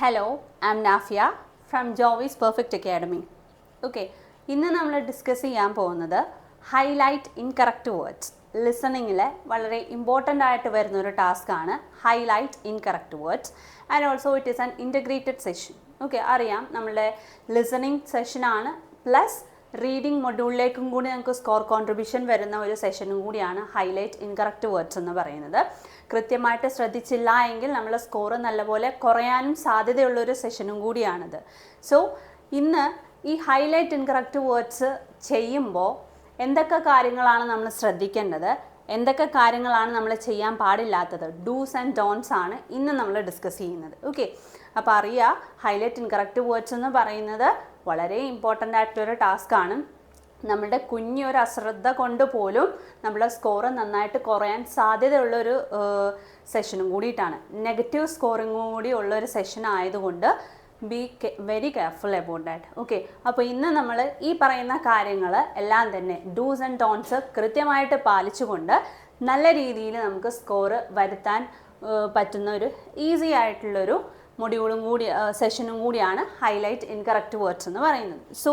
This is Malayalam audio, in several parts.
Hello, I am Nafiya from Jovis perfect academy. Okay, ഇന്ന് നമ്മൾ ഡിസ്കസ് ചെയ്യാൻ പോകുന്നത് ഹൈലൈറ്റ് ഇൻകറക്റ്റ് വേർഡ്സ്. ലിസണിങ്ങിൽ വളരെ ഇമ്പോർട്ടൻ്റ് ആയിട്ട് വരുന്നൊരു ടാസ്ക്കാണ് highlight incorrect words. And also it is an integrated session. Okay, അറിയാം നമ്മളുടെ ലിസണിങ് സെഷനാണ് പ്ലസ് റീഡിംഗ് മൊഡ്യൂളിലേക്കും കൂടി നമുക്ക് സ്കോർ കോൺട്രിബ്യൂഷൻ വരുന്ന ഒരു സെഷനും കൂടിയാണ് ഹൈലൈറ്റ് ഇൻകറക്റ്റ് വേർഡ്സ് എന്ന് പറയുന്നത്. കൃത്യമായിട്ട് ശ്രദ്ധിച്ചില്ല എങ്കിൽ നമ്മളെ സ്കോർ നല്ലപോലെ കുറയാനും സാധ്യതയുള്ളൊരു സെഷനും കൂടിയാണിത്. സോ ഇന്ന് ഈ ഹൈലൈറ്റ് ഇൻകറക്റ്റ് വേർഡ്സ് ചെയ്യുമ്പോൾ എന്തൊക്കെ കാര്യങ്ങളാണ് നമ്മൾ ശ്രദ്ധിക്കേണ്ടത്, എന്തൊക്കെ കാര്യങ്ങളാണ് നമ്മൾ ചെയ്യാൻ പാടില്ലാത്തത്, ഡൂസ് ആൻഡ് ഡോൺസ് ആണ് ഇന്ന് നമ്മൾ ഡിസ്കസ് ചെയ്യുന്നത്. ഓക്കെ, അപ്പോൾ അറിയുക ഹൈലൈറ്റ് ഇൻകറക്റ്റ് വേർഡ്സ് എന്ന് പറയുന്നത് വളരെ ഇമ്പോർട്ടൻ്റ് ആയിട്ടൊരു ടാസ്ക്കാണ്. നമ്മുടെ കുഞ്ഞൊരു അശ്രദ്ധ കൊണ്ട് പോലും നമ്മുടെ സ്കോർ നന്നായിട്ട് കുറയാൻ സാധ്യതയുള്ളൊരു സെഷനും കൂടിയിട്ടാണ്. നെഗറ്റീവ് സ്കോറിങ്ങും കൂടി ഉള്ളൊരു സെഷൻ ആയതുകൊണ്ട് be very careful about that. Okay, അപ്പോൾ ഇന്ന് നമ്മൾ ഈ പറയുന്ന കാര്യങ്ങൾ എല്ലാം തന്നെ ഡൂസ് ആൻഡ് ഡോൺസ് കൃത്യമായിട്ട് പാലിച്ചുകൊണ്ട് നല്ല രീതിയിൽ നമുക്ക് സ്കോർ വരുത്താൻ പറ്റുന്ന ഒരു ഈസി ആയിട്ടുള്ളൊരു മൊഡ്യൂളും കൂടി സെഷനും കൂടിയാണ് ഹൈലൈറ്റ് ഇൻകറക്റ്റ് വേർഡ്സ് എന്ന് പറയുന്നത്. സോ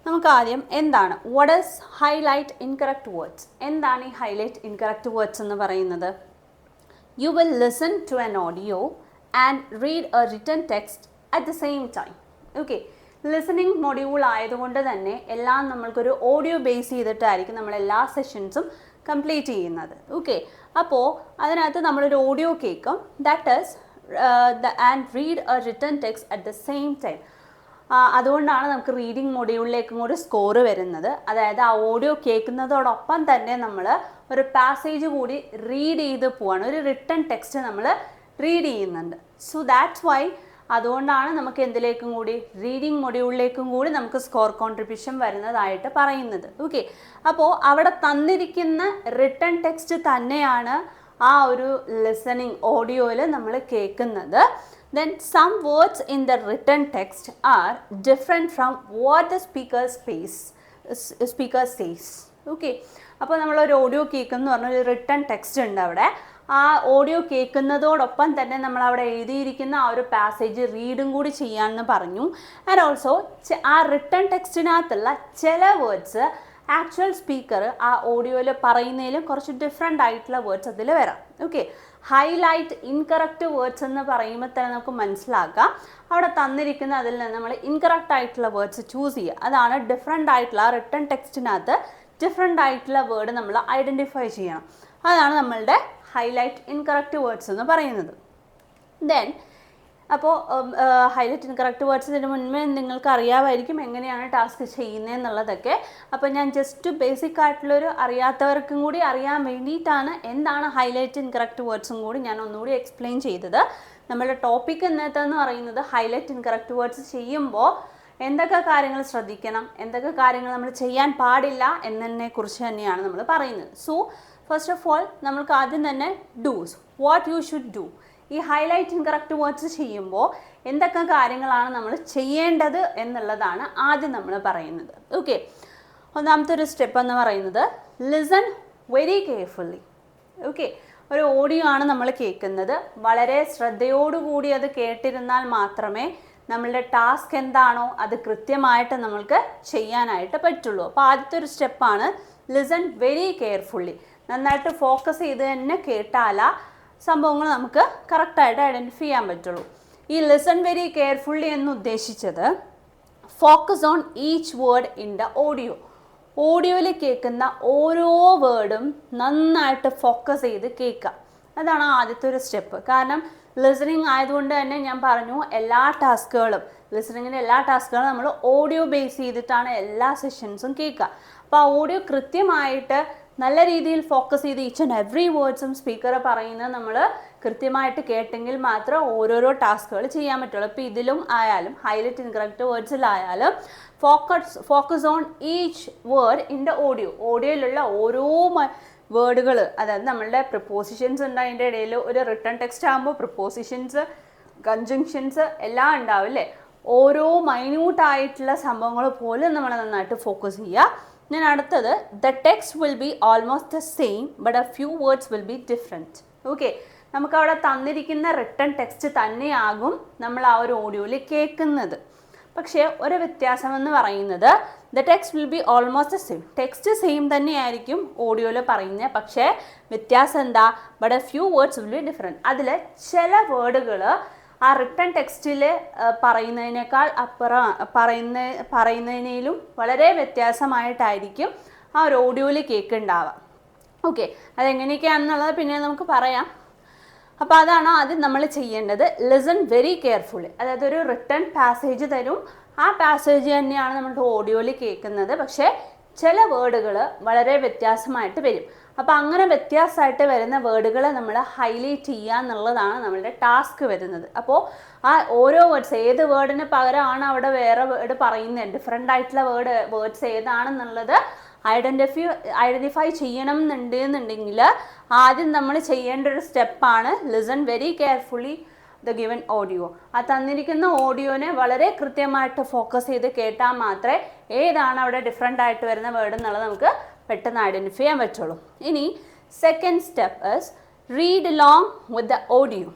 നമുക്ക് ആദ്യം എന്താണ് what is highlight incorrect words, എന്താണ് ഈ ഹൈലൈറ്റ് ഇൻകറക്റ്റ് വേർഡ്സ് എന്ന് പറയുന്നത്? You will listen to an audio and read a written text at the same time. Okay, listening module ആയതുകൊണ്ട് തന്നെ എല്ലാം നമ്മൾക്കൊരു ഓഡിയോ ബേസ് ചെയ്തിട്ടായിരിക്കും നമ്മൾ എല്ലാ സെഷൻസും കംപ്ലീറ്റ് ചെയ്യുന്നത്. ഓക്കെ, അപ്പോൾ അതിനകത്ത് നമ്മളൊരു ഓഡിയോ കേൾക്കും, that is and read a written text at the same time. അതുകൊണ്ടാണ് നമുക്ക് റീഡിംഗ് മൊഡ്യൂളിലേക്കും കൂടി സ്കോർ വരുന്നത്. അതായത് ആ ഓഡിയോ കേൾക്കുന്നതോടൊപ്പം തന്നെ നമ്മൾ ഒരു പാസേജ് കൂടി റീഡ് ചെയ്ത് പോവാണ്, ഒരു റിട്ടൺ ടെക്സ്റ്റ് നമ്മൾ റീഡ് ചെയ്യുന്നുണ്ട്. സോ ദാറ്റ്സ് വൈ അതുകൊണ്ടാണ് നമുക്ക് എന്തിലേക്കും കൂടി റീഡിംഗ് മൊഡ്യൂളിലേക്കും കൂടി നമുക്ക് സ്കോർ കോൺട്രിബ്യൂഷൻ വരുന്നതായിട്ട് പറയുന്നത്. ഓക്കെ, അപ്പോൾ അവിടെ തന്നിരിക്കുന്ന റിട്ടൺ ടെക്സ്റ്റ് തന്നെയാണ് ആ ഒരു ലിസണിങ് ഓഡിയോയിൽ നമ്മൾ കേൾക്കുന്നത്. Then some words in the written text are different from what the speaker says. Okay, അപ്പോൾ നമ്മളൊരു ഓഡിയോ കേൾക്കുന്നു പറഞ്ഞൊരു റിട്ടൺ ടെക്സ്റ്റ് ഉണ്ട് അവിടെ. ആ ഓഡിയോ കേൾക്കുന്നതോടൊപ്പം തന്നെ നമ്മൾ അവിടെ എഴുതിയിരിക്കുന്ന ആ ഒരു പാസേജ് റീഡും കൂടി ചെയ്യാമെന്ന് പറഞ്ഞു. ആൻഡ് ഓൾസോ ആ റിട്ടൺ ടെക്സ്റ്റിനകത്തുള്ള ചില വേർഡ്സ് ആക്ച്വൽ സ്പീക്കർ ആ ഓഡിയോയിൽ പറയുന്നതിലും കുറച്ച് ഡിഫറെൻ്റ് ആയിട്ടുള്ള വേർഡ്സ് അതിൽ വരാം. ഓക്കെ, ഹൈലൈറ്റ് ഇൻകറക്റ്റ് വേർഡ്സ് എന്ന് പറയുമ്പോൾ തന്നെ നമുക്ക് മനസ്സിലാക്കാം അവിടെ തന്നിരിക്കുന്ന അതിൽ നിന്ന് നമ്മൾ ഇൻകറക്റ്റ് ആയിട്ടുള്ള വേർഡ്സ് ചൂസ് ചെയ്യുക. അതാണ് ഡിഫറെൻ്റ് ആയിട്ടുള്ള റിട്ടൺ ടെക്സ്റ്റിനകത്ത് ഡിഫറെൻ്റ് ആയിട്ടുള്ള വേർഡ് നമ്മൾ ഐഡൻറ്റിഫൈ ചെയ്യണം. അതാണ് നമ്മളുടെ ഹൈലൈറ്റ് ഇൻകറക്റ്റ് വേർഡ്സ് എന്ന് പറയുന്നത്. ദെൻ അപ്പോൾ ഹൈലൈറ്റ് ഇൻകറക്റ്റ് വേർഡ്സിന് മുൻപേ നിങ്ങൾക്ക് അറിയാമായിരിക്കും എങ്ങനെയാണ് ടാസ്ക് ചെയ്യുന്നതെന്നുള്ളതൊക്കെ. അപ്പോൾ ഞാൻ ജസ്റ്റ് ബേസിക് ആയിട്ടുള്ളൊരു അറിയാത്തവർക്കും കൂടി അറിയാൻ വേണ്ടിയിട്ടാണ് എന്താണ് ഹൈലൈറ്റ് ഇൻകറക്റ്റ് വേർഡ്സും കൂടി ഞാൻ ഒന്നുകൂടി എക്സ്പ്ലെയിൻ ചെയ്തത്. നമ്മുടെ ടോപ്പിക് ഇന്നത്തെന്ന് പറയുന്നത് ഹൈലൈറ്റ് ഇൻകറക്റ്റ് വേർഡ്സ് ചെയ്യുമ്പോൾ എന്തൊക്കെ കാര്യങ്ങൾ ശ്രദ്ധിക്കണം, എന്തൊക്കെ കാര്യങ്ങൾ നമ്മൾ ചെയ്യാൻ പാടില്ല എന്നതിനെ കുറിച്ച് തന്നെയാണ് നമ്മൾ പറയുന്നത്. സോ ഫസ്റ്റ് ഓഫ് ഓൾ നമ്മൾക്ക് ആദ്യം തന്നെ dos, what you should do. ഈ ഹൈലൈറ്റ് ഇൻകറക്റ്റ് വേർഡ്സ് ചെയ്യുമ്പോൾ എന്തൊക്കെ കാര്യങ്ങളാണ് നമ്മൾ ചെയ്യേണ്ടത് എന്നുള്ളതാണ് ആദ്യം നമ്മൾ പറയുന്നത്. ഓക്കെ, ഒന്നാമത്തെ ഒരു സ്റ്റെപ്പ് എന്ന് പറയുന്നത് ലിസൺ വെരി കെയർഫുള്ളി. ഓക്കെ, ഒരു ഓഡിയോ ആണ് നമ്മൾ കേൾക്കുന്നത്. വളരെ ശ്രദ്ധയോടുകൂടി അത് കേട്ടിരുന്നാൽ മാത്രമേ നമ്മളുടെ ടാസ്ക് എന്താണോ അത് കൃത്യമായിട്ട് നമ്മൾക്ക് ചെയ്യാനായിട്ട് പറ്റുള്ളൂ. അപ്പോൾ ആദ്യത്തെ ഒരു സ്റ്റെപ്പാണ് ലിസൺ വെരി കെയർഫുള്ളി. നന്നായിട്ട് ഫോക്കസ് ചെയ്ത് തന്നെ കേട്ടാലാ സംഭവങ്ങൾ നമുക്ക് കറക്റ്റായിട്ട് ഐഡൻറ്റിഫൈ ചെയ്യാൻ പറ്റുള്ളൂ. ഈ ലിസൺ വെരി കെയർഫുള്ളി എന്ന് ഉദ്ദേശിച്ചത് focus on each word in the audio. ഓഡിയോയിൽ കേൾക്കുന്ന ഓരോ വേർഡും നന്നായിട്ട് ഫോക്കസ് ചെയ്ത് കേൾക്കുക. അതാണ് ആദ്യത്തെ ഒരു സ്റ്റെപ്പ്. കാരണം ലിസണിങ് ആയതുകൊണ്ട് തന്നെ ഞാൻ പറഞ്ഞു എല്ലാ ടാസ്കുകളും ലിസണിങ്ങിൻ്റെ എല്ലാ ടാസ്കുകളും നമ്മൾ ഓഡിയോ ബേസ് ചെയ്തിട്ടാണ് എല്ലാ സെഷൻസും കേൾക്കുക. അപ്പോൾ ആ ഓഡിയോ കൃത്യമായിട്ട് നല്ല രീതിയിൽ ഫോക്കസ് ചെയ്ത് ഈച്ച് ആൻഡ് എവറി വേർഡ്സും സ്പീക്കർ പറയുന്നത് നമ്മൾ കൃത്യമായിട്ട് കേട്ടെങ്കിൽ മാത്രം ഓരോരോ ടാസ്കുകൾ ചെയ്യാൻ പറ്റുള്ളൂ. അപ്പോൾ ഇതിലും ആയാലും ഹൈലൈറ്റ് ഇൻകറക്റ്റ് വേർഡ്സിലായാലും focus on each word in the audio. ഓഡിയോയിലുള്ള ഓരോ വേർഡുകൾ, അതായത് നമ്മളുടെ പ്രിപ്പോസിഷൻസ് ഉണ്ട് അതിൻ്റെ ഇടയിൽ. ഒരു റിട്ടൺ ടെക്സ്റ്റ് ആകുമ്പോൾ പ്രിപ്പോസിഷൻസ്, കൺജങ്ഷൻസ് എല്ലാം ഉണ്ടാവും അല്ലേ. ഓരോ മൈന്യൂട്ടായിട്ടുള്ള സംഭവങ്ങൾ പോലും നമ്മൾ നന്നായിട്ട് ഫോക്കസ് ചെയ്യുക. ഞാൻ അടുത്തത് the text will be almost the same but A few words will be different. Okay, നമുക്കവിടെ തന്നിരിക്കുന്ന റിട്ടൺ ടെക്സ്റ്റ് തന്നെയാകും നമ്മൾ ആ ഒരു ഓഡിയോയിൽ കേൾക്കുന്നത്. പക്ഷേ ഒരു വ്യത്യാസം എന്ന് പറയുന്നത് the text will be almost same. Text same തന്നെയായിരിക്കും ഓഡിയോയിൽ പറയുന്നത്, പക്ഷേ വ്യത്യാസം എന്താ? But A few words will be different. അതിൽ ചില വേർഡുകൾ ആ റിട്ടൺ ടെക്സ്റ്റിൽ പറയുന്നതിനേക്കാൾ പറയുന്നതിനേലും വളരെ വ്യത്യാസമായിട്ടായിരിക്കും ആ ഒരു ഓഡിയോയിൽ കേൾക്കുന്നുണ്ടാവുക. ഓക്കെ, അതെങ്ങനെയൊക്കെയാണെന്നുള്ളത് പിന്നെ നമുക്ക് പറയാം. അപ്പോൾ അതാണ് ആദ്യം നമ്മൾ ചെയ്യേണ്ടത്. Listen very carefully. അതായത് ഒരു റിട്ടൺ പാസേജ് തരും, ആ പാസേജ് തന്നെയാണ് നമ്മുടെ ഓഡിയോയിൽ കേൾക്കുന്നത്, പക്ഷേ ചില വേർഡുകൾ വളരെ വ്യത്യാസമായിട്ട് വരും. അപ്പോൾ അങ്ങനെ വ്യത്യാസമായിട്ട് വരുന്ന വേർഡുകളെ നമ്മൾ ഹൈലൈറ്റ് ചെയ്യുക എന്നുള്ളതാണ് നമ്മളുടെ ടാസ്ക് വരുന്നത്. അപ്പോൾ ആ ഓരോ വേർഡ്സ്, ഏത് വേർഡിന് പകരമാണ് അവിടെ വേറെ വേർഡ് പറയുന്നത്, ഡിഫറെൻ്റ് ആയിട്ടുള്ള വേർഡ്സ് ഏതാണെന്നുള്ളത് ഐഡൻറ്റിഫൈ ചെയ്യണം എന്നുണ്ടെങ്കിൽ ആദ്യം നമ്മൾ ചെയ്യേണ്ട ഒരു സ്റ്റെപ്പാണ് listen very carefully the given audio. ആ തന്നിരിക്കുന്ന ഓഡിയോനെ വളരെ കൃത്യമായിട്ട് ഫോക്കസ് ചെയ്ത് കേട്ടാൽ മാത്രമേ ഏതാണ് അവിടെ ഡിഫറെൻ്റ് ആയിട്ട് വരുന്ന വേർഡ് എന്നുള്ളത് നമുക്ക് പെട്ടെന്ന് ഐഡൻറ്റിഫൈ ചെയ്യാൻ പറ്റുള്ളൂ. ഇനി second step is read along with the audio.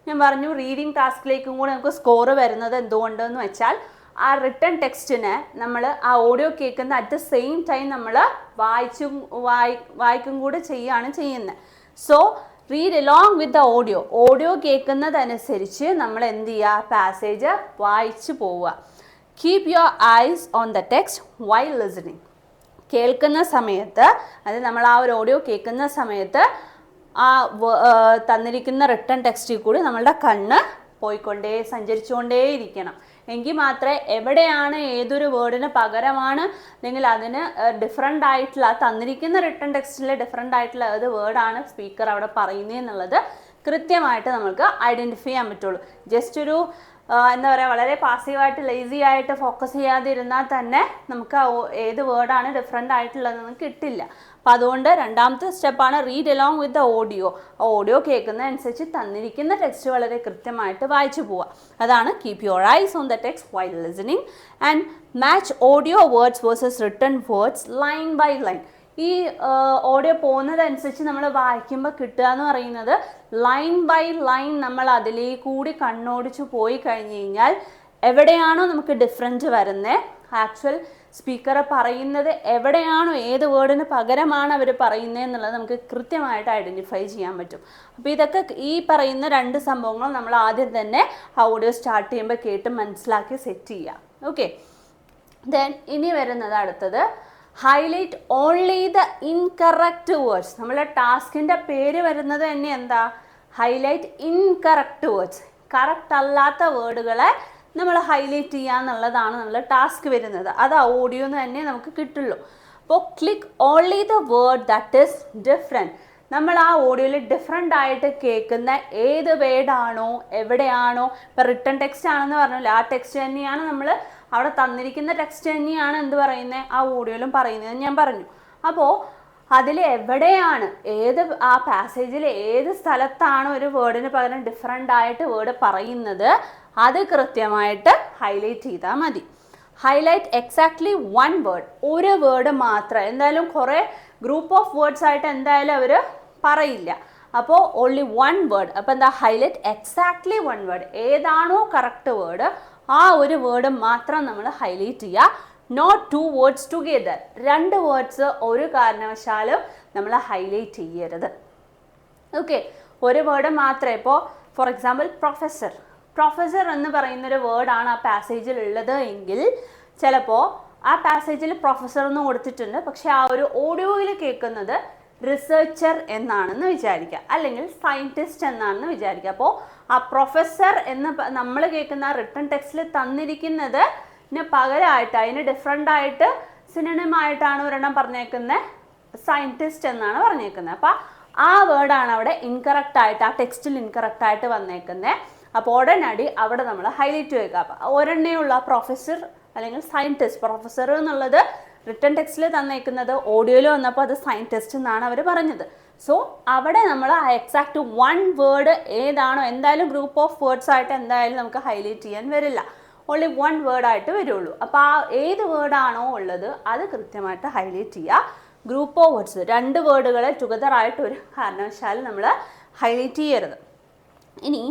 ഞാൻ പറഞ്ഞു റീഡിങ് ടാസ്കിലേക്കും കൂടെ നമുക്ക് സ്കോർ വരുന്നത് എന്തുകൊണ്ടെന്ന് വെച്ചാൽ ആ റിട്ടൺ ടെക്സ്റ്റിനെ നമ്മൾ ആ ഓഡിയോ കേൾക്കുന്ന അറ്റ് ദ സെയിം ടൈം നമ്മൾ വായിക്കും കൂടെ ചെയ്യുകയാണ് ചെയ്യുന്നത്. So read along with the audio. Audio കേൾക്കുന്നതനുസരിച്ച് നമ്മൾ എന്ത് ചെയ്യുക? പാസേജ് വായിച്ചു പോവുക. Keep your eyes on the text while listening. കേൾക്കുന്ന സമയത്ത്, അത് നമ്മൾ ആ ഒരു ഓഡിയോ കേൾക്കുന്ന സമയത്ത് ആ തന്നിരിക്കുന്ന റിട്ടൺ ടെക്സ്റ്റിൽ കൂടി നമ്മളുടെ കണ്ണ് സഞ്ചരിച്ചുകൊണ്ടേയിരിക്കണം. എങ്കിൽ മാത്രമേ എവിടെയാണ് ഏതൊരു വേർഡിന് പകരമാണ് അല്ലെങ്കിൽ അതിന് ഡിഫറെൻ്റ് ആയിട്ടുള്ള തന്നിരിക്കുന്ന റിട്ടൺ ടെക്സ്റ്റിൽ ഡിഫറെൻ്റ് ആയിട്ടുള്ള ഏത് വേർഡാണ് സ്പീക്കർ അവിടെ പറയുന്നത് എന്നുള്ളത് കൃത്യമായിട്ട് നമുക്ക് ഐഡൻറ്റിഫൈ ചെയ്യാൻ പറ്റുള്ളൂ. ജസ്റ്റ് ഒരു എന്താ പറയുക, വളരെ പാസീവായിട്ട് ലേസി ആയിട്ട് ഫോക്കസ് ചെയ്യാതിരുന്നാൽ തന്നെ നമുക്ക് ഏത് വേർഡാണ് ഡിഫറെൻ്റ് ആയിട്ടുള്ളതെന്ന് കിട്ടില്ല. അപ്പം അതുകൊണ്ട് രണ്ടാമത്തെ സ്റ്റെപ്പാണ് read along with the audio. Audio കേൾക്കുന്നതനുസരിച്ച് തന്നിരിക്കുന്ന ടെക്സ്റ്റ് വളരെ കൃത്യമായിട്ട് വായിച്ചു പോവുക. അതാണ് keep your eyes on the text while listening and match audio words versus written words line by line. ഈ ഓഡിയോ പോകുന്നതനുസരിച്ച് നമ്മൾ വായിക്കുമ്പോൾ കിട്ടുക എന്ന് പറയുന്നത് ലൈൻ ബൈ ലൈൻ നമ്മൾ അതിലേക്ക് കൂടി കണ്ണോടിച്ച് പോയി കഴിഞ്ഞ് കഴിഞ്ഞാൽ എവിടെയാണോ നമുക്ക് ഡിഫറൻറ്റ് വരുന്നത്, ആക്ച്വൽ സ്പീക്കർ പറയുന്നത് എവിടെയാണോ ഏത് വേർഡിന് പകരമാണ് അവർ പറയുന്നത് എന്നുള്ളത് നമുക്ക് കൃത്യമായിട്ട് ഐഡൻറ്റിഫൈ ചെയ്യാൻ പറ്റും. അപ്പോൾ ഇതൊക്കെ ഈ പറയുന്ന രണ്ട് സംഭവങ്ങളും നമ്മൾ ആദ്യം തന്നെ ഓഡിയോ സ്റ്റാർട്ട് ചെയ്യുമ്പോൾ കേട്ട് മനസ്സിലാക്കി സെറ്റ് ചെയ്യാം. ഓക്കെ, ദെൻ ഇനി വരുന്നത് അടുത്തത് highlight only the incorrect words. നമ്മളെ ടാസ്കിൻ്റെ പേര് വരുന്നത് തന്നെ എന്താ? Highlight incorrect words. കറക്റ്റ് അല്ലാത്ത വേർഡുകളെ നമ്മൾ ഹൈലൈറ്റ് ചെയ്യുക എന്നുള്ളതാണ് നമ്മുടെ ടാസ്ക് വരുന്നത്. അത് ഓഡിയോ എന്ന് തന്നെ നമുക്ക് കിട്ടുള്ളൂ. അപ്പോൾ click only the word that is different. നമ്മൾ ആ ഓഡിയോയിൽ ഡിഫറെൻ്റ് ആയിട്ട് കേൾക്കുന്ന ഏത് വേർഡാണോ എവിടെയാണോ, ഇപ്പോൾ റിട്ടൺ ടെക്സ്റ്റ് ആണെന്ന് പറഞ്ഞാൽ ആ ടെക്സ്റ്റ് തന്നെയാണ് നമ്മൾ അവിടെ തന്നിരിക്കുന്ന ടെക്സ്റ്റ് തന്നെയാണ് എന്ത് പറയുന്നത് ആ ഓഡിയോയിലും പറയുന്നത് ഞാൻ പറഞ്ഞു. അപ്പോൾ അതിൽ എവിടെയാണ് ആ പാസേജിൽ ഏത് സ്ഥലത്താണ് ഒരു വേർഡിന് പകരം ഡിഫറെൻ്റ് ആയിട്ട് വേർഡ് പറയുന്നത് അത് കൃത്യമായിട്ട് ഹൈലൈറ്റ് ചെയ്താൽ മതി. ഹൈലൈറ്റ് എക്സാക്ട്ലി വൺ വേർഡ്, ഒരു വേർഡ് മാത്രം. എന്തായാലും കുറേ ഗ്രൂപ്പ് ഓഫ് വേർഡ്സ് ആയിട്ട് എന്തായാലും അവർ പറയില്ല. അപ്പോൾ ഓൺലി വൺ വേർഡ്. അപ്പോൾ എന്താ? Highlight exactly one word. ഏതാണോ കറക്റ്റ് വേർഡ് ആ ഒരു വേർഡ് മാത്രം നമ്മൾ ഹൈലൈറ്റ് ചെയ്യുക. Not two words together. രണ്ട് വേർഡ്സ് ഒരു കാരണവശാലും നമ്മൾ ഹൈലൈറ്റ് ചെയ്യരുത്. ഓക്കെ, ഒരു വേർഡ് മാത്രമേ. ഇപ്പോൾ ഫോർ എക്സാമ്പിൾ പ്രൊഫസർ എന്ന് പറയുന്നൊരു വേർഡാണ് ആ പാസേജിൽ ഉള്ളത് എങ്കിൽ ചിലപ്പോൾ ആ പാസേജിൽ പ്രൊഫസർ എന്ന് കൊടുത്തിട്ടുണ്ട്, പക്ഷെ ആ ഒരു ഓഡിയോയിൽ കേൾക്കുന്നത് റിസർച്ചർ എന്നാണെന്ന് വിചാരിക്കുക, അല്ലെങ്കിൽ സയൻറ്റിസ്റ്റ് എന്നാണെന്ന് വിചാരിക്കുക. അപ്പോൾ ആ പ്രൊഫസർ എന്ന് നമ്മൾ കേൾക്കുന്ന റിട്ടൺ ടെക്സ്റ്റിൽ തന്നിരിക്കുന്നത് പകരമായിട്ട് അതിന് ഡിഫറെൻ്റ് ആയിട്ട് സിനോണിമായിട്ടാണ് ഒരെണ്ണം പറഞ്ഞേക്കുന്നത്, സയൻറ്റിസ്റ്റ് എന്നാണ് പറഞ്ഞേക്കുന്നത്. അപ്പോൾ ആ വേർഡാണ് അവിടെ ഇൻകറക്റ്റ് ആയിട്ട് ആ ടെക്സ്റ്റിൽ ഇൻകറക്റ്റ് ആയിട്ട് വന്നേക്കുന്നത്. അപ്പോൾ ഉടനടി അവിടെ നമ്മൾ ഹൈലൈറ്റ് ചെയ്യുക. അപ്പോൾ ഒരെണ്ണേ ഉള്ള പ്രൊഫസർ അല്ലെങ്കിൽ സയൻറ്റിസ്റ്റ്. പ്രൊഫസർ എന്നുള്ളത് റിട്ടൺ ടെക്സ്റ്റിൽ തന്നേക്കുന്നത് ഓഡിയോയിൽ വന്നപ്പോൾ അത് സയൻറ്റിസ്റ്റ് എന്നാണ് അവർ പറഞ്ഞത്. സോ അവിടെ നമ്മൾ ആ എക്സാക്റ്റ് വൺ വേർഡ് ഏതാണോ, എന്തായാലും ഗ്രൂപ്പ് ഓഫ് വേർഡ്സ് ആയിട്ട് എന്തായാലും നമുക്ക് ഹൈലൈറ്റ് ചെയ്യാൻ വരില്ല, ഓൺലി വൺ വേർഡായിട്ട് വരുള്ളൂ. അപ്പോൾ ആ ഏത് വേർഡാണോ ഉള്ളത് അത് കൃത്യമായിട്ട് ഹൈലൈറ്റ് ചെയ്യുക. ഗ്രൂപ്പ് ഓഫ് വേർഡ്സ്, രണ്ട് വേർഡുകളെ ടുഗദർ ആയിട്ട് ഒരു കാരണവശാലും നമ്മൾ ഹൈലൈറ്റ് ചെയ്യരുത്. ഇനി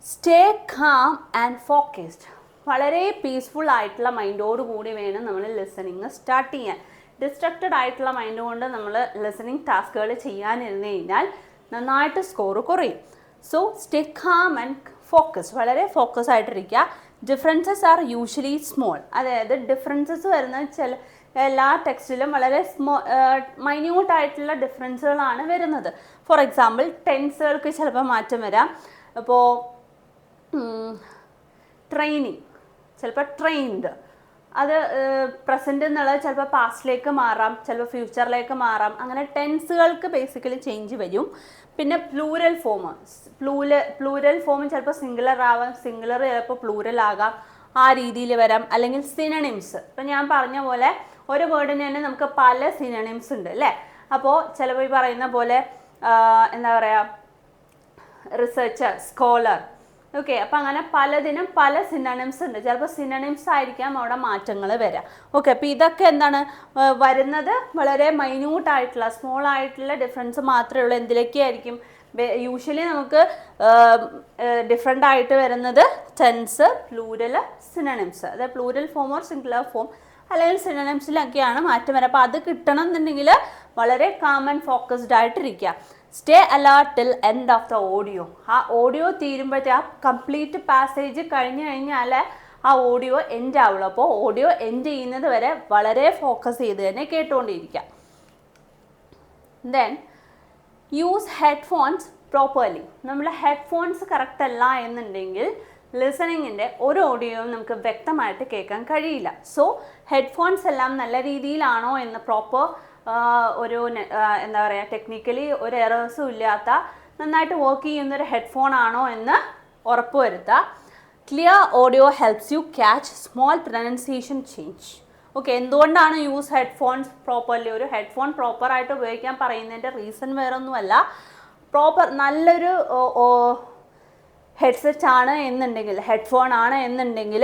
സ്റ്റേ കാം ആൻഡ് ഫോക്കസ്ഡ്. വളരെ പീസ്ഫുൾ ആയിട്ടുള്ള മൈൻഡോട് കൂടി വേണം നമ്മൾ ലിസണിങ് സ്റ്റാർട്ട് ചെയ്യാൻ. ഡിസ്ട്രക്റ്റഡ് ആയിട്ടുള്ള മൈൻഡ് കൊണ്ട് നമ്മൾ ലിസണിങ് ടാസ്കുകൾ ചെയ്യാനിരുന്നു കഴിഞ്ഞാൽ നന്നായിട്ട് സ്കോർ കുറയും. So stay calm and focus, വളരെ ഫോക്കസ് ആയിട്ടിരിക്കുക. ഡിഫറൻസസ് ആർ യൂഷ്വലി സ്മോൾ, അതായത് ഡിഫറൻസസ് വരുന്നത് ചില എല്ലാ ടെക്സ്റ്റിലും വളരെ മൈന്യൂട്ടായിട്ടുള്ള ഡിഫറൻസുകളാണ് വരുന്നത്. ഫോർ എക്സാമ്പിൾ ടെൻസുകൾക്ക് ചിലപ്പോൾ മാറ്റം വരാം. ഇപ്പോൾ ട്രെയിനിങ് ചിലപ്പോൾ ട്രെയിൻഡ്, അത് പ്രസൻറ്റ് എന്നുള്ളത് ചിലപ്പോൾ പാസ്റ്റിലേക്ക് മാറാം, ചിലപ്പോൾ ഫ്യൂച്ചറിലേക്ക് മാറാം. അങ്ങനെ ടെൻസുകൾക്ക് ബേസിക്കലി ചേഞ്ച് വരും. പിന്നെ പ്ലൂരൽ ഫോം ചിലപ്പോൾ സിംഗുലർ ആവാം, സിംഗുലർ ചിലപ്പോൾ പ്ലൂരൽ ആകാം, ആ രീതിയിൽ വരാം. അല്ലെങ്കിൽ സിനണിംസ്, ഇപ്പം ഞാൻ പറഞ്ഞ പോലെ ഒരു വേർഡിന് തന്നെ നമുക്ക് പല സിനണിംസ് ഉണ്ട് അല്ലേ. അപ്പോൾ ചിലപ്പോൾ ഈ പറയുന്ന പോലെ എന്താ പറയുക, റിസർച്ചർ, സ്കോളർ, ഓക്കെ. അപ്പോൾ അങ്ങനെ പലതിനും പല സിനണിംസ് ഉണ്ട്. ചിലപ്പോൾ സിനണിംസ് ആയിരിക്കാം അവിടെ മാറ്റങ്ങൾ വരാം. ഓക്കെ, അപ്പോൾ ഇതൊക്കെ എന്താണ് വരുന്നത്, വളരെ മൈന്യൂട്ടായിട്ടുള്ള സ്മോൾ ആയിട്ടുള്ള ഡിഫറൻസ് മാത്രമേ ഉള്ളൂ. എന്തിലേക്കായിരിക്കും യൂഷ്വലി നമുക്ക് ഡിഫറെൻ്റ് ആയിട്ട് വരുന്നത് ടെൻസ്, പ്ലൂരൽ, സിനണിംസ്, അതായത് plural form or singular form അല്ലെങ്കിൽ സിനണിംസിലൊക്കെയാണ് മാറ്റം വരിക. അപ്പോൾ അത് കിട്ടണം എന്നുണ്ടെങ്കിൽ വളരെ കാം ആൻഡ് ഫോക്കസ്ഡ് ആയിട്ടിരിക്കുക. Stay alert till end of the audio. ആ ഓഡിയോ തീരുമ്പോഴത്തേ ആ കംപ്ലീറ്റ് പാസേജ് കഴിഞ്ഞ് കഴിഞ്ഞാൽ ആ ഓഡിയോ എൻഡ് ആവുള്ളൂ. അപ്പോൾ ഓഡിയോ എൻഡ് ചെയ്യുന്നത് വരെ വളരെ ഫോക്കസ് ചെയ്ത് തന്നെ കേട്ടുകൊണ്ടിരിക്കുക. Then use headphones properly. നമ്മൾ ഹെഡ്ഫോൺസ് കറക്റ്റ് അല്ല എന്നുണ്ടെങ്കിൽ ലിസണിങ്ങിൻ്റെ ഒരു ഓഡിയോയും നമുക്ക് വ്യക്തമായിട്ട് കേൾക്കാൻ കഴിയില്ല. സോ ഹെഡ്ഫോൺസ് എല്ലാം നല്ല രീതിയിലാണോ എന്ന് പ്രോപ്പർ ഒരു എന്താ പറയുക, ടെക്നിക്കലി ഒരു എറേഴ്സും ഇല്ലാത്ത നന്നായിട്ട് വർക്ക് ചെയ്യുന്നൊരു ഹെഡ്ഫോൺ ആണോ എന്ന് ഉറപ്പുവരുത്തുക. Clear audio helps you catch small pronunciation change. Okay, എന്തുകൊണ്ടാണ് യൂസ് ഹെഡ്ഫോൺസ് പ്രോപ്പർലി? ഒരു ഹെഡ്ഫോൺ പ്രോപ്പറായിട്ട് ഉപയോഗിക്കാൻ പറയുന്നതിൻ്റെ റീസൺ വേറൊന്നുമല്ല, പ്രോപ്പർ നല്ലൊരു ഹെഡ്സെറ്റ് ആണ് എന്നുണ്ടെങ്കിൽ, ഹെഡ്ഫോൺ ആണ് എന്നുണ്ടെങ്കിൽ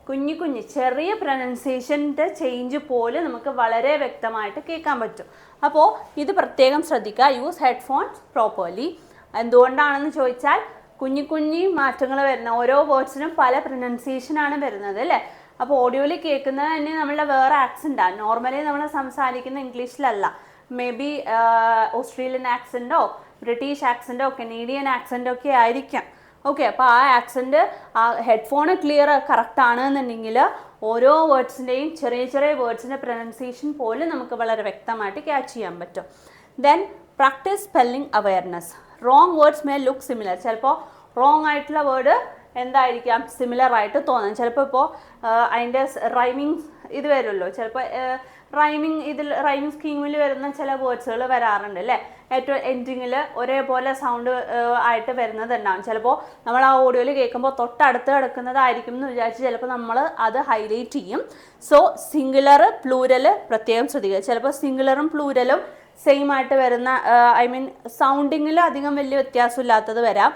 കുഞ്ഞു ചെറിയ പ്രൊനൗൺസിയേഷൻ്റെ ചേഞ്ച് പോലും നമുക്ക് വളരെ വ്യക്തമായിട്ട് കേൾക്കാൻ പറ്റും. അപ്പോൾ ഇത് പ്രത്യേകം ശ്രദ്ധിക്കുക. Use headphones properly. എന്തുകൊണ്ടാണെന്ന് ചോദിച്ചാൽ കുഞ്ഞു മാറ്റങ്ങൾ വരുന്ന ഓരോ വേർഡ്സിനും പല പ്രൊനൗൺസിയേഷനാണ് വരുന്നത് അല്ലേ. അപ്പോൾ ഓഡിയോയിൽ കേൾക്കുന്നത് തന്നെ നമ്മളുടെ വേറെ ആക്സെൻ്റാണ്. നോർമലി നമ്മൾ സംസാരിക്കുന്ന ഇംഗ്ലീഷിലല്ല, മേ ബി ഓസ്ട്രേലിയൻ ആക്സെൻറ്റോ ബ്രിട്ടീഷ് ആക്സെൻറ്റോ കനേഡിയൻ ആക്സെൻറ്റോ ഒക്കെ ആയിരിക്കാം. ഓക്കെ, അപ്പോൾ ആ ആക്സെൻറ്റ് ആ ഹെഡ്ഫോണ് ക്ലിയർ കറക്റ്റ് ആണെന്നുണ്ടെങ്കിൽ ഓരോ വേർഡ്സിൻ്റെയും ചെറിയ വേർഡ്സിൻ്റെ പ്രൊനൗൺസിയേഷൻ പോലും നമുക്ക് വളരെ വ്യക്തമായിട്ട് ക്യാച്ച് ചെയ്യാൻ പറ്റും. Then practise spelling awareness. Wrong words may look similar. ചിലപ്പോൾ റോങ് ആയിട്ടുള്ള വേർഡ് എന്തായിരിക്കാം, സിമിലർ ആയിട്ട് തോന്നാം. ചിലപ്പോൾ ഇപ്പോൾ അതിൻ്റെ റൈമിങ് ഇത് വരുമല്ലോ, ചിലപ്പോൾ റൈമിങ് സ്കീമിൽ വരുന്ന ചില വേർഡ്സുകൾ വരാറുണ്ട് അല്ലേ. ഏറ്റവും എൻഡിങ്ങിൽ ഒരേപോലെ സൗണ്ട് ആയിട്ട് വരുന്നതുണ്ടാവും. ചിലപ്പോൾ നമ്മൾ ആ ഓഡിയോയിൽ കേൾക്കുമ്പോൾ തൊട്ടടുത്ത് കിടക്കുന്നതായിരിക്കും എന്ന് വിചാരിച്ച് ചിലപ്പോൾ നമ്മൾ അത് ഹൈലൈറ്റ് ചെയ്യും. സോ സിംഗുലർ പ്ലൂരൽ പ്രത്യേകം ശ്രദ്ധിക്കുക. ചിലപ്പോൾ സിംഗുലറും പ്ലൂരലും സെയിം ആയിട്ട് വരുന്ന, ഐ മീൻ സൗണ്ടിങ്ങിൽ അധികം വലിയ വ്യത്യാസമില്ലാത്തത് വരാം.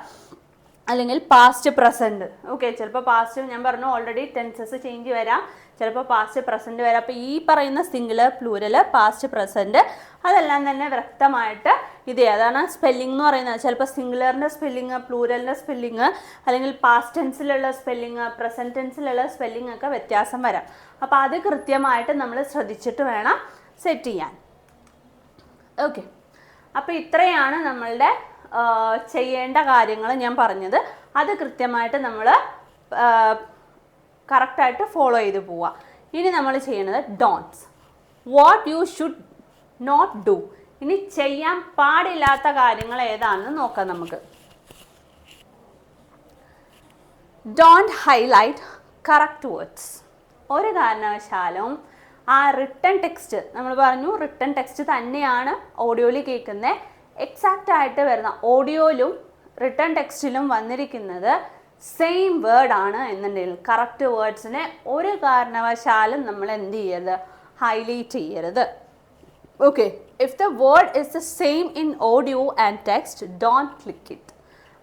അല്ലെങ്കിൽ പാസ്റ്റ് പ്രസൻറ്റ്. ഓക്കെ, ചിലപ്പോൾ പാസ്റ്റ് ഞാൻ പറഞ്ഞു ഓൾറെഡി ടെൻസസ് ചേഞ്ച് വരാം, ചിലപ്പോൾ പാസ്റ്റ് പ്രസൻറ്റ് വരാം. അപ്പോൾ ഈ പറയുന്ന സിംഗുലർ പ്ലൂരൽ പാസ്റ്റ് പ്രസൻറ്റ് അതെല്ലാം തന്നെ വ്യക്തമായിട്ട് അതാണ് സ്പെല്ലിംഗ് എന്ന് പറയുന്നത്. ചിലപ്പോൾ സിംഗുലറിൻ്റെ സ്പെല്ലിങ്, പ്ലൂരലിൻ്റെ സ്പെല്ലിങ്, അല്ലെങ്കിൽ പാസ്റ്റ് ടെൻസിലുള്ള സ്പെല്ലിങ്, പ്രസൻറ്റ് ടെൻസിലുള്ള സ്പെല്ലിംഗ് ഒക്കെ വ്യത്യാസം വരാം. അപ്പോൾ അത് കൃത്യമായിട്ട് നമ്മൾ ശ്രദ്ധിച്ചിട്ട് വേണം സെറ്റ് ചെയ്യാൻ. ഓക്കെ, അപ്പോൾ ഇത്രയാണ് നമ്മളുടെ ചെയ്യേണ്ട കാര്യങ്ങൾ ഞാൻ പറഞ്ഞത്. അത് കൃത്യമായിട്ട് നമ്മൾ കറക്റ്റായിട്ട് ഫോളോ ചെയ്ത് പോവുക. ഇനി നമ്മൾ ചെയ്യുന്നത് don'ts. What you should not do. ഇനി ചെയ്യാൻ പാടില്ലാത്ത കാര്യങ്ങൾ ഏതാണെന്ന് നോക്കാം നമുക്ക്. Don't highlight correct words. ഒരു കാരണവശാലും ആ റിട്ടൺ ടെക്സ്റ്റ്, നമ്മൾ പറഞ്ഞു റിട്ടൺ ടെക്സ്റ്റ് തന്നെയാണ് ഓഡിയോയിൽ കേൾക്കുന്നത്. എക്സാക്റ്റ് ആയിട്ട് വരുന്ന ഓഡിയോയിലും റിട്ടൺ ടെക്സ്റ്റിലും വന്നിരിക്കുന്നത് സെയിം വേർഡ് ആണ് എന്നുണ്ടെങ്കിൽ കറക്റ്റ് വേർഡ്സിനെ ഒരു കാരണവശാലും നമ്മൾ എന്ത് ചെയ്യരുത്, ഹൈലൈറ്റ് ചെയ്യരുത്. Okay, if the word is the same in audio and text don't click it.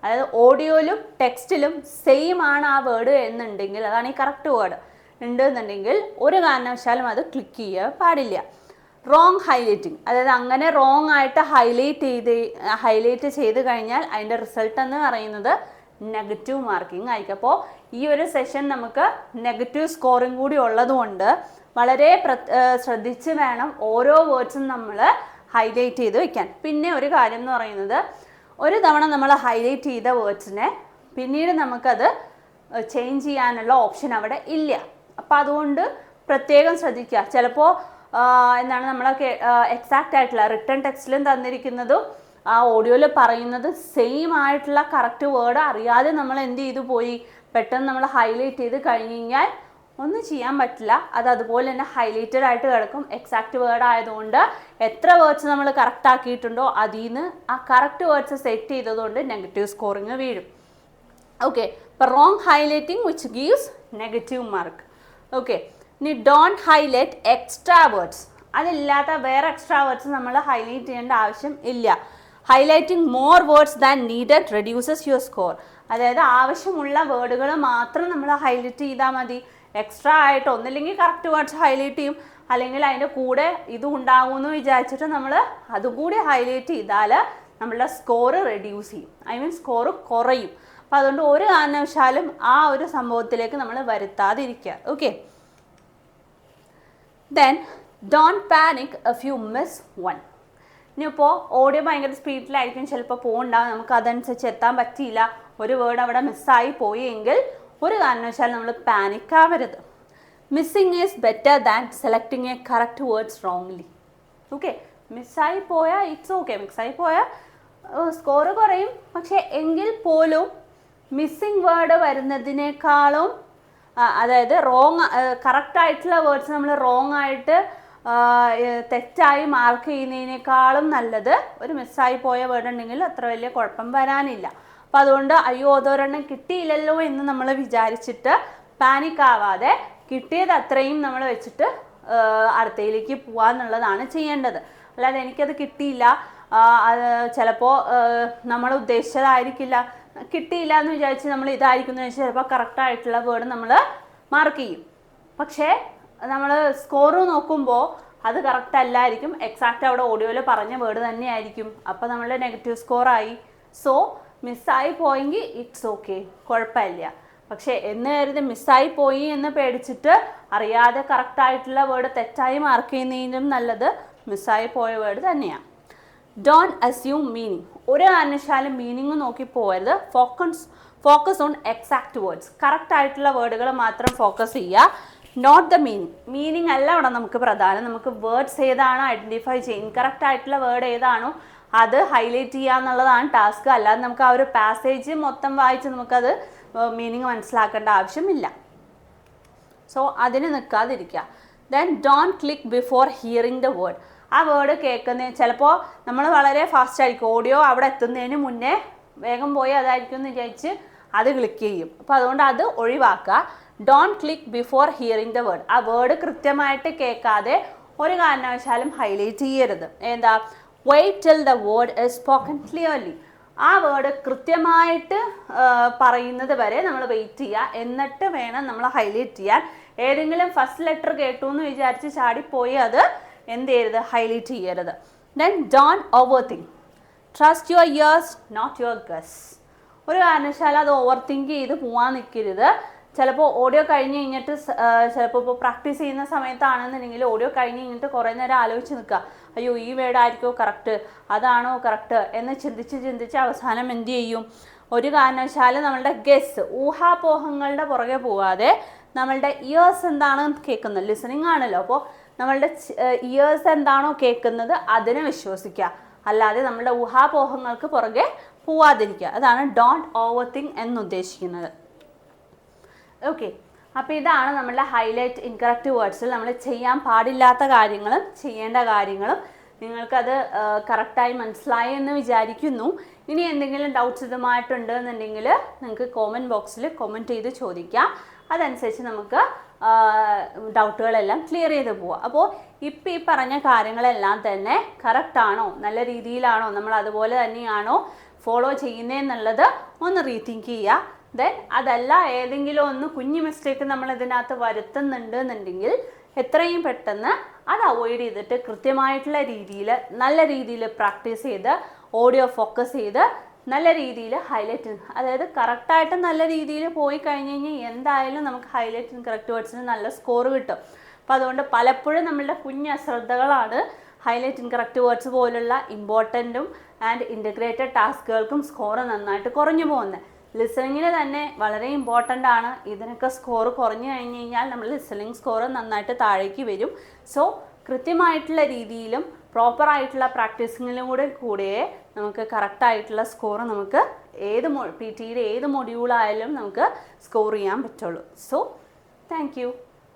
അതായത് ഓഡിയോയിലും ടെക്സ്റ്റിലും സെയിം ആണ് ആ വേർഡ് എന്നുണ്ടെങ്കിൽ, അതാണ് ഈ കറക്റ്റ് വേർഡ് ഉണ്ട് എന്നുണ്ടെങ്കിൽ ഒരു കാരണവശാലും അത് ക്ലിക്ക് ചെയ്യാൻ പാടില്ല. റോങ് ഹൈലൈറ്റിംഗ്, അതായത് അങ്ങനെ റോങ് ആയിട്ട് ഹൈലൈറ്റ് ചെയ്ത് കഴിഞ്ഞാൽ അതിൻ്റെ റിസൾട്ട് എന്ന് പറയുന്നത് നെഗറ്റീവ് മാർക്കിംഗ് ആയിരിക്കും. അപ്പോൾ ഈ ഒരു സെഷൻ നമുക്ക് നെഗറ്റീവ് സ്കോറിങ് കൂടി ഉള്ളതുകൊണ്ട് വളരെ ശ്രദ്ധിച്ച് വേണം ഓരോ വേർഡ്സും നമ്മൾ ഹൈലൈറ്റ് ചെയ്ത് വെക്കാൻ. പിന്നെ ഒരു കാര്യം എന്ന് പറയുന്നത്, ഒരു തവണ നമ്മൾ ഹൈലൈറ്റ് ചെയ്ത വേർഡ്സിനെ പിന്നീട് നമുക്കത് ചേഞ്ച് ചെയ്യാനുള്ള ഓപ്ഷൻ അവിടെ ഇല്ല. അപ്പം അതുകൊണ്ട് പ്രത്യേകം ശ്രദ്ധിക്കുക. ചിലപ്പോൾ എന്താണ് നമ്മളൊക്കെ എക്സാക്റ്റ് ആയിട്ടുള്ള റിട്ടേൺ ടെക്സ്റ്റിലും തന്നിരിക്കുന്നതും ആ ഓഡിയോയിൽ പറയുന്നത് സെയിം ആയിട്ടുള്ള കറക്റ്റ് വേർഡ് അറിയാതെ നമ്മൾ എന്ത് ചെയ്തു പോയി, പെട്ടെന്ന് നമ്മൾ ഹൈലൈറ്റ് ചെയ്ത് കഴിഞ്ഞ് കഴിഞ്ഞാൽ ഒന്നും ചെയ്യാൻ പറ്റില്ല. അത് അതുപോലെ തന്നെ ഹൈലൈറ്റഡ് ആയിട്ട് കിടക്കും. എക്സാക്റ്റ് വേർഡ് ആയതുകൊണ്ട് എത്ര വേർഡ്സ് നമ്മൾ കറക്റ്റ് ആക്കിയിട്ടുണ്ടോ അതിൽ നിന്ന് ആ കറക്റ്റ് വേർഡ്സ് സെറ്റ് ചെയ്തതുകൊണ്ട് നെഗറ്റീവ് സ്കോറിങ് വീഴും. ഓക്കെ, ഇപ്പോൾ wrong highlighting which gives negative mark. Okay, ഇനി ഡോണ്ട് ഹൈലൈറ്റ് എക്സ്ട്രാ വേർഡ്സ്. അതില്ലാത്ത വേറെ എക്സ്ട്രാ വേർഡ്സ് നമ്മൾ ഹൈലൈറ്റ് ചെയ്യേണ്ട ആവശ്യം ഇല്ല. Highlighting more words than needed reduces your score. അതായത് ആവശ്യമുള്ള വേർഡുകൾ മാത്രം നമ്മൾ ഹൈലൈറ്റ് ചെയ്താൽ മതി. എക്സ്ട്രാ ആയിട്ട് ഒന്നില്ലെങ്കിൽ കറക്റ്റ് വേർഡ്സ് ഹൈലൈറ്റ് ചെയ്യും, അല്ലെങ്കിൽ അതിൻ്റെ കൂടെ ഇതും ഉണ്ടാകുമെന്ന് വിചാരിച്ചിട്ട് നമ്മൾ അതും കൂടി ഹൈലൈറ്റ് ചെയ്താൽ നമ്മളുടെ സ്കോർ റെഡ്യൂസ് ചെയ്യും, ഐ മീൻ സ്കോർ കുറയും. അപ്പം അതുകൊണ്ട് ഒരു കാരണവശാലും ആ ഒരു സംഭവത്തിലേക്ക് നമ്മൾ വരുത്താതിരിക്കുക. Okay, then don't panic if you miss one. ഇനിയിപ്പോൾ ഓഡിയോ ഭയങ്കര സ്പീഡിലായിരിക്കും ചിലപ്പോൾ പോകുന്നുണ്ടാവും, നമുക്ക് അതനുസരിച്ച് എത്താൻ പറ്റിയില്ല, ഒരു വേർഡ് അവിടെ മിസ്സായി പോയി എങ്കിൽ ഒരു കാരണവശാലും നമ്മൾ പാനിക് ആവരുത്. Missing is better than selecting A correct words wrongly. Okay, മിസ്സായി പോയാൽ ഇറ്റ്സ് ഓക്കെ, മിസ്സായി പോയാൽ സ്കോർ കുറയും. പക്ഷേ എങ്കിൽ പോലും മിസ്സിങ് വേർഡ് വരുന്നതിനേക്കാളും, അതായത് റോങ് കറക്റ്റായിട്ടുള്ള വേർഡ്സ് നമ്മൾ റോങ് ആയിട്ട് തെറ്റായി മാർക്ക് ചെയ്യുന്നതിനേക്കാളും നല്ലത് ഒരു മിസ്സായി പോയ വേർഡ് ഉണ്ടെങ്കിൽ അത്ര വലിയ കുഴപ്പം വരാനില്ല. അപ്പം അതുകൊണ്ട് അയ്യോ അതോരെണ്ണം കിട്ടിയില്ലല്ലോ എന്ന് നമ്മൾ വിചാരിച്ചിട്ട് പാനിക് ആവാതെ കിട്ടിയത് അത്രയും നമ്മൾ വെച്ചിട്ട് അടുത്തയിലേക്ക് പോകാന്നുള്ളതാണ് ചെയ്യേണ്ടത്. അല്ലാതെ എനിക്കത് കിട്ടിയില്ല, ചിലപ്പോൾ നമ്മൾ ഉദ്ദേശിച്ചതായിരിക്കില്ല, കിട്ടിയില്ല എന്ന് വിചാരിച്ച് നമ്മൾ ഇതായിരിക്കും എന്ന് വെച്ചാൽ ചിലപ്പോൾ കറക്റ്റായിട്ടുള്ള വേർഡ് നമ്മൾ മാർക്ക് ചെയ്യും. പക്ഷേ നമ്മൾ സ്കോർ നോക്കുമ്പോൾ അത് കറക്റ്റ് അല്ലായിരിക്കും, എക്സാക്റ്റ് അവിടെ ഓഡിയോയിൽ പറഞ്ഞ വേർഡ് തന്നെയായിരിക്കും. അപ്പോൾ നമ്മളുടെ നെഗറ്റീവ് സ്കോറായി. സോ മിസ്സായി പോയെങ്കിൽ ഇറ്റ്സ് ഓക്കെ, കുഴപ്പമില്ല. പക്ഷേ എന്ന് കരുതി മിസ്സായി പോയി എന്ന് പേടിച്ചിട്ട് അറിയാതെ കറക്റ്റായിട്ടുള്ള വേർഡ് തെറ്റായി മാർക്ക് ചെയ്യുന്നതിനും നല്ലത് മിസ്സായി പോയ വേർഡ് തന്നെയാണ്. Don't assume meaning. ഒരു കാരണവശാലും മീനിങ് നോക്കി പോകരുത്. Focus on exact words. Correct ആയിട്ടുള്ള വേർഡുകൾ മാത്രം ഫോക്കസ് ചെയ്യുക, നോട്ട് ദ മീനിങ്. മീനിങ് അല്ല അവിടെ നമുക്ക് പ്രധാനം. നമുക്ക് വേർഡ്സ് ഏതാണോ ഐഡൻറ്റിഫൈ ചെയ്യുക, ഇൻകറക്റ്റ് ആയിട്ടുള്ള വേർഡ് ഏതാണോ അത് ഹൈലൈറ്റ് ചെയ്യുക എന്നുള്ളതാണ് ടാസ്ക്. അല്ലാതെ നമുക്ക് ആ ഒരു പാസേജ് മൊത്തം വായിച്ച് നമുക്കത് മീനിങ് മനസ്സിലാക്കേണ്ട ആവശ്യമില്ല. സോ അതിന് നിൽക്കാതിരിക്കുക. Then don't click before hearing the word. ആ വേർഡ് കേൾക്കുന്ന ചിലപ്പോൾ നമ്മൾ വളരെ ഫാസ്റ്റ് ആയിരിക്കും, ഓഡിയോ അവിടെ എത്തുന്നതിന് മുന്നേ വേഗം പോയി അതായിരിക്കും എന്ന് വിചാരിച്ച് അത് ക്ലിക്ക് ചെയ്യും. അപ്പോൾ അതുകൊണ്ട് അത് ഒഴിവാക്കുക. Don't click before hearing the word. ആ വേർഡ് കൃത്യമായിട്ട് കേൾക്കാതെ ഒരു കാരണവശാലും ഹൈലൈറ്റ് ചെയ്യരുത്. എന്താ, wait till the word is spoken clearly. ആ വേർഡ് കൃത്യമായിട്ട് പറയുന്നത് വരെ നമ്മൾ വെയിറ്റ് ചെയ്യുക, എന്നിട്ട് വേണം നമ്മൾ ഹൈലൈറ്റ് ചെയ്യാൻ. ഏതെങ്കിലും ഫസ്റ്റ് ലെറ്റർ കേട്ടു എന്ന് വിചാരിച്ച് ചാടിപ്പോയി അത് എന്ത് ചെയ്യരുത്, ഹൈലൈറ്റ് ചെയ്യരുത്. Then don't overthink. Trust your ears not your guess. ഒരു കാരണവശാലും അത് ഓവർ തിങ്ക് ചെയ്ത് പോകാൻ നിൽക്കരുത്. ചിലപ്പോൾ ഓഡിയോ കഴിഞ്ഞ് കഴിഞ്ഞിട്ട് ചിലപ്പോൾ ഇപ്പോൾ പ്രാക്ടീസ് ചെയ്യുന്ന സമയത്താണെന്നുണ്ടെങ്കിൽ ഓഡിയോ കഴിഞ്ഞ് കഴിഞ്ഞിട്ട് കുറേ നേരം ആലോചിച്ച് നിൽക്കുക, അയ്യോ ഈ വേർഡ് ആയിരിക്കുമോ കറക്റ്റ്, അതാണോ കറക്റ്റ് എന്ന് ചിന്തിച്ച് അവസാനം എന്ത് ചെയ്യും, ഒരു കാരണവശാലും നമ്മളുടെ ഗസ് ഊഹാപോഹങ്ങളുടെ പുറകെ പോകാതെ നമ്മളുടെ ഇയേഴ്സ് എന്താണ് കേൾക്കുന്നത്, ലിസണിങ് ആണല്ലോ, അപ്പോൾ നമ്മളുടെ ഇയേഴ്സ് എന്താണോ കേൾക്കുന്നത് അതിനെ വിശ്വസിക്കുക, അല്ലാതെ നമ്മളുടെ ഊഹാപോഹങ്ങൾക്ക് പുറകെ പോവാതിരിക്കുക. അതാണ് ഡോണ്ട് ഓവർ തിങ്ക് എന്നുദ്ദേശിക്കുന്നത്. ഓക്കെ, അപ്പോൾ ഇതാണ് നമ്മളുടെ ഹൈലൈറ്റ് ഇൻകറക്റ്റ് വേർഡ്സിൽ നമ്മൾ ചെയ്യാൻ പാടില്ലാത്ത കാര്യങ്ങളും ചെയ്യേണ്ട കാര്യങ്ങളും. നിങ്ങൾക്കത് കറക്റ്റായി മനസ്സിലായി എന്ന് വിചാരിക്കുന്നു. ഇനി എന്തെങ്കിലും ഡൗട്ട്സ് ഇതുമായിട്ടുണ്ട് എന്നുണ്ടെങ്കിൽ നിങ്ങൾക്ക് കോമൻറ്റ് ബോക്സിൽ കമൻറ്റ് ചെയ്ത് ചോദിക്കാം. അതനുസരിച്ച് നമുക്ക് ഡൗട്ടുകളെല്ലാം ക്ലിയർ ചെയ്ത് പോവാം. അപ്പോൾ ഇപ്പോൾ ഈ പറഞ്ഞ കാര്യങ്ങളെല്ലാം തന്നെ കറക്റ്റാണോ, നല്ല രീതിയിലാണോ, നമ്മൾ അതുപോലെ തന്നെയാണോ ഫോളോ ചെയ്യുന്നതെന്നുള്ളത് ഒന്ന് റീതിങ്ക് ചെയ്യുക. ദെൻ അതല്ല ഏതെങ്കിലും ഒന്ന് കുഞ്ഞു മിസ്റ്റേക്ക് നമ്മൾ ഇതിനകത്ത് വരുത്തുന്നുണ്ട് എന്നുണ്ടെങ്കിൽ എത്രയും പെട്ടെന്ന് അത് അവോയ്ഡ് ചെയ്തിട്ട് കൃത്യമായിട്ടുള്ള രീതിയിൽ നല്ല രീതിയിൽ പ്രാക്ടീസ് ചെയ്ത് ഓഡിയോ ഫോക്കസ് ചെയ്ത് നല്ല രീതിയിൽ ഹൈലൈറ്റ്, അതായത് കറക്റ്റായിട്ട് നല്ല രീതിയിൽ പോയി കഴിഞ്ഞ് കഴിഞ്ഞാൽ എന്തായാലും നമുക്ക് ഹൈലൈറ്റ് ആൻഡ് കറക്റ്റ് വേർഡ്സിന് നല്ല സ്കോർ കിട്ടും. അപ്പോൾ അതുകൊണ്ട് പലപ്പോഴും നമ്മളുടെ കുഞ്ഞ് അശ്രദ്ധകളാണ് ഹൈലൈറ്റ് ആൻഡ് കറക്റ്റ് വേർഡ്സ് പോലുള്ള ഇമ്പോർട്ടൻറ്റും ആൻഡ് ഇൻ്റഗ്രേറ്റഡ് ടാസ്കുകൾക്കും സ്കോർ നന്നായിട്ട് കുറഞ്ഞു പോകുന്നത്. ലിസണിങ്ങിന് തന്നെ വളരെ ഇമ്പോർട്ടൻ്റ് ആണ്. ഇതിനൊക്കെ സ്കോർ കുറഞ്ഞു കഴിഞ്ഞ് കഴിഞ്ഞാൽ നമ്മൾ ലിസണിങ് സ്കോർ നന്നായിട്ട് താഴേക്ക് വരും. സോ കൃത്യമായിട്ടുള്ള രീതിയിലും പ്രോപ്പറായിട്ടുള്ള പ്രാക്ടീസിങ്ങിലും കൂടെ നമുക്ക് കറക്റ്റായിട്ടുള്ള സ്കോർ നമുക്ക് PT യുടെ ഏത് മൊഡ്യൂളായാലും നമുക്ക് സ്കോർ ചെയ്യാൻ പറ്റുള്ളൂ. So thank you.